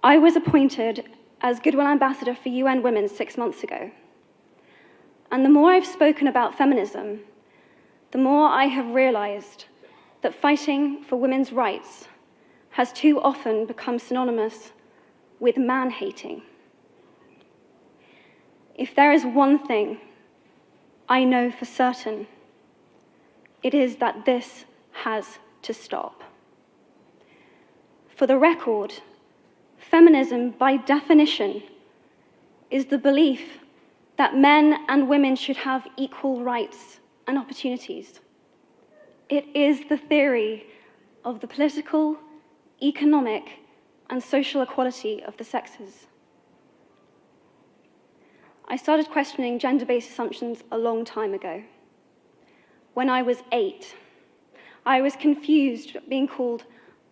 I was appointed as Goodwill Ambassador for UN Women 6 months ago. And the more I've spoken about feminism, the more I have realized that fighting for women's rights has too often become synonymous with man-hating. If there is one thing I know for certain, it is that this has to stop. For the record, feminism, by definition, is the belief that men and women should have equal rights and opportunities. It is the theory of the political, economic, and social equality of the sexes. I started questioning gender-based assumptions a long time ago. When I was 8, I was confused being called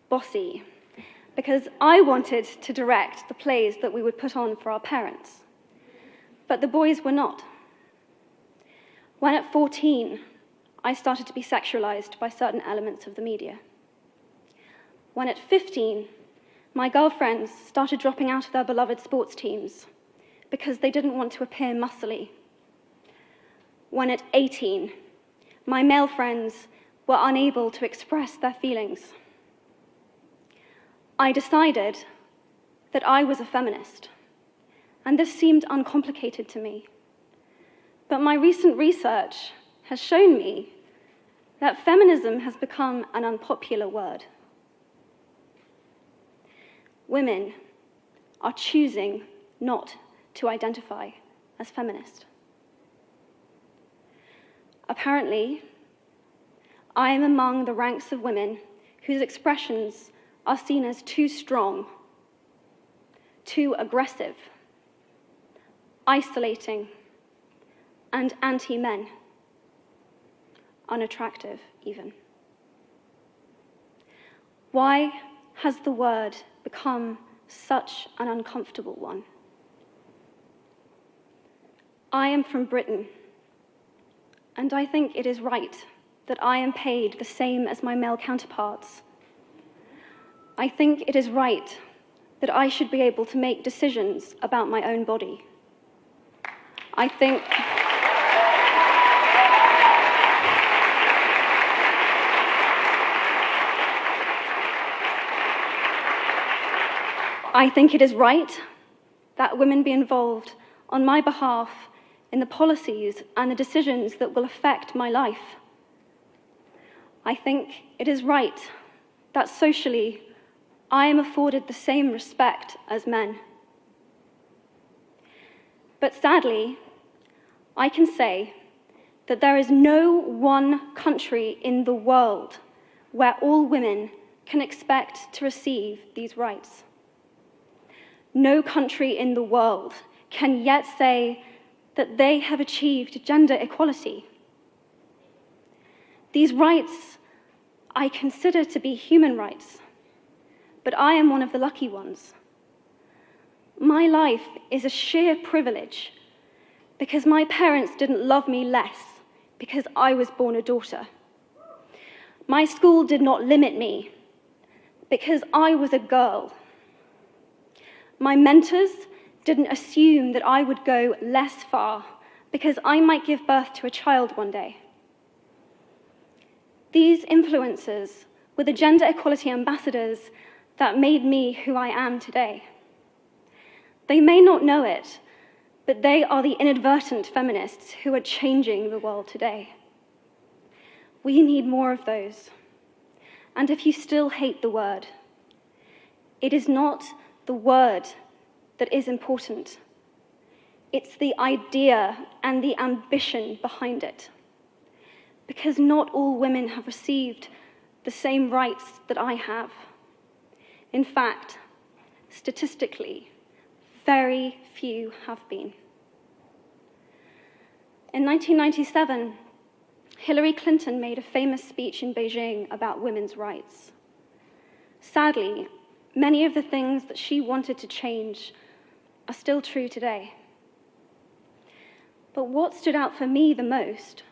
bossy because I wanted to direct the plays that we would put on for our parents, but the boys were not. When at 14, I started to be sexualized by certain elements of the media. When at 15, my girlfriends started dropping out of their beloved sports teams because they didn't want to appear muscly. When at 18, my male friends were unable to express their feelings. I decided that I was a feminist, and this seemed uncomplicated to me. But my recent research has shown me that feminism has become an unpopular word. Women are choosing not to identify as feminist. Apparently, I am among the ranks of women whose expressions are seen as too strong, too aggressive, isolating, and anti-men, unattractive even. Why has the word become such an uncomfortable one? I am from Britain, and I think it is right that I am paid the same as my male counterparts. I think it is right that I should be able to make decisions about my own body. I think it is right that women be involved on my behalf in the policies and the decisions that will affect my life. I think it is right that socially I am afforded the same respect as men. But sadly, I can say that there is no one country in the world where all women can expect to receive these rights. No country in the world can yet say that they have achieved gender equality. These rights I consider to be human rights, but I am one of the lucky ones. My life is a sheer privilege because my parents didn't love me less because I was born a daughter. My school did not limit me because I was a girl. My mentors didn't assume that I would go less far because I might give birth to a child one day. These influences were the gender equality ambassadors that made me who I am today. They may not know it, but they are the inadvertent feminists who are changing the world today. We need more of those. And if you still hate the word, it is not the word that is important. It's the idea and the ambition behind it. Because not all women have received the same rights that I have. In fact, statistically, very few have been. In 1997, Hillary Clinton made a famous speech in Beijing about women's rights. Sadly, many of the things that she wanted to change are still true today. But what stood out for me the most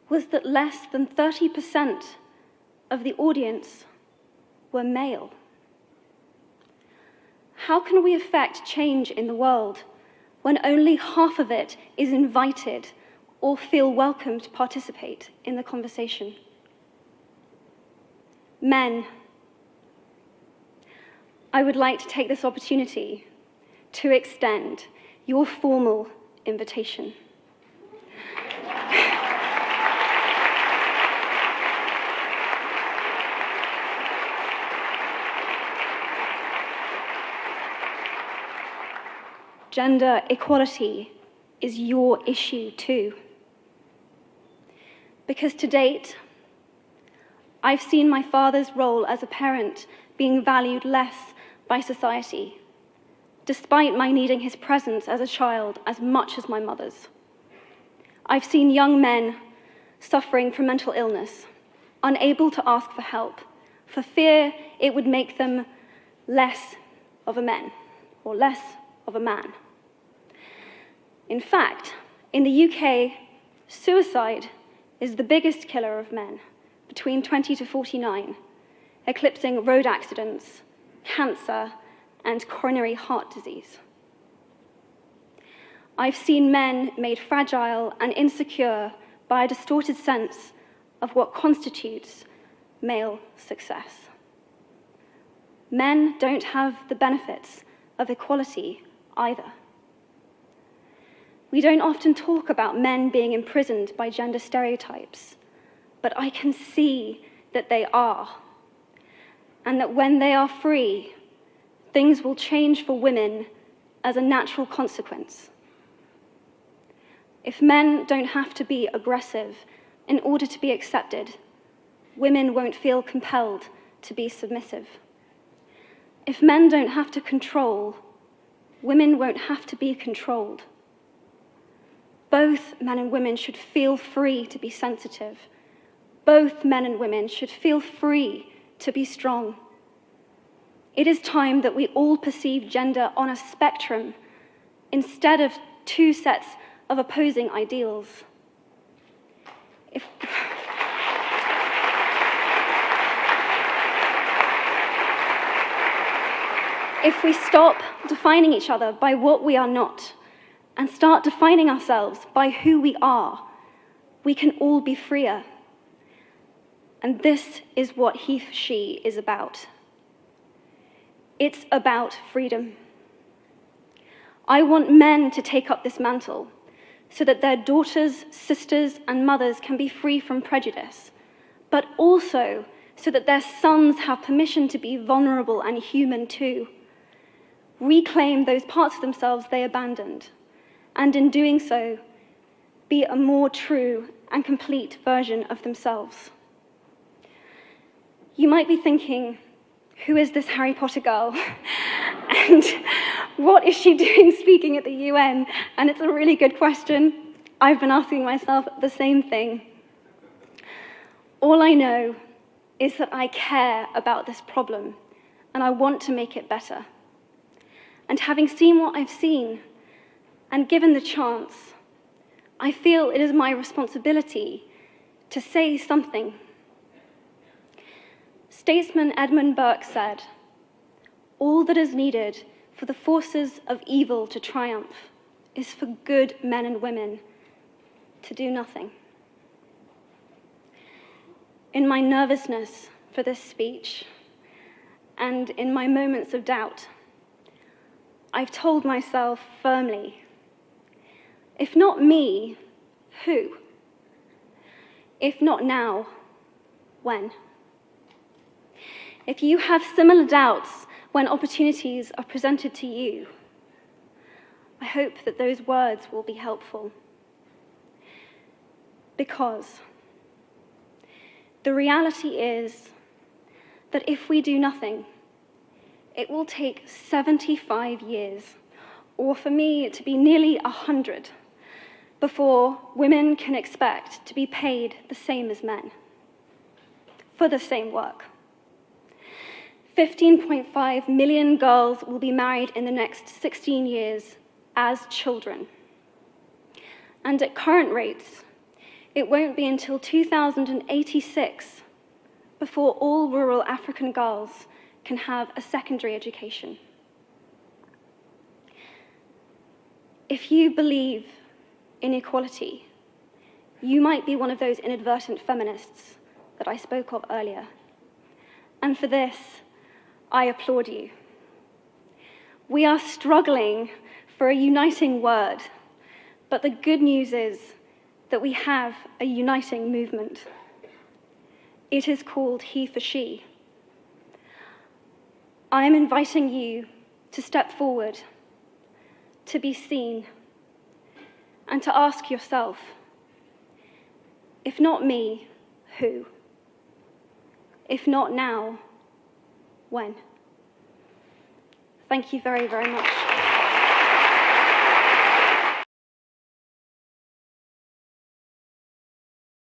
was that less than 30% of the audience were male. How can we affect change in the world when only half of it is invited or feel welcome to participate in the conversation? Men, I would like to take this opportunity to extend your formal invitation. Gender equality is your issue too. Because to date, I've seen my father's role as a parent being valued less by society, despite my needing his presence as a child as much as my mother's. I've seen young men suffering from mental illness, unable to ask for help, for fear it would make them less of a man or less of a man. In fact, in the UK, suicide is the biggest killer of men between 20 to 49, eclipsing road accidents, cancer, and coronary heart disease. I've seen men made fragile and insecure by a distorted sense of what constitutes male success. Men don't have the benefits of equality either. We don't often talk about men being imprisoned by gender stereotypes, but I can see that they are, and that when they are free, things will change for women as a natural consequence. If men don't have to be aggressive in order to be accepted, women won't feel compelled to be submissive. If men don't have to control, women won't have to be controlled. Both men and women should feel free to be sensitive. Both men and women should feel free to be strong. It is time that we all perceive gender on a spectrum instead of two sets of opposing ideals. If we stop defining each other by what we are not, and start defining ourselves by who we are, we can all be freer. And this is what HeForShe is about. It's about freedom. I want men to take up this mantle so that their daughters, sisters, and mothers can be free from prejudice, but also so that their sons have permission to be vulnerable and human too. Reclaim those parts of themselves they abandoned, and in doing so, be a more true and complete version of themselves. You might be thinking, who is this Harry Potter girl? And what is she doing speaking at the UN? And it's a really good question. I've been asking myself the same thing. All I know is that I care about this problem, and I want to make it better. And having seen what I've seen, and given the chance, I feel it is my responsibility to say something. Statesman Edmund Burke said, "All that is needed for the forces of evil to triumph is for good men and women to do nothing." In my nervousness for this speech, and in my moments of doubt, I've told myself firmly, if not me, who? If not now, when? If you have similar doubts when opportunities are presented to you, I hope that those words will be helpful. Because the reality is that if we do nothing, it will take 75 years, or for me to be nearly 100, before women can expect to be paid the same as men for the same work. 15.5 million girls will be married in the next 16 years as children. And at current rates, it won't be until 2086 before all rural African girls can have a secondary education. If you believe in equality, you might be one of those inadvertent feminists that I spoke of earlier. And for this, I applaud you. We are struggling for a uniting word, but the good news is that we have a uniting movement. It is called HeForShe. I am inviting you to step forward, to be seen, and to ask yourself, if not me, who? If not now, when? Thank you very, very much.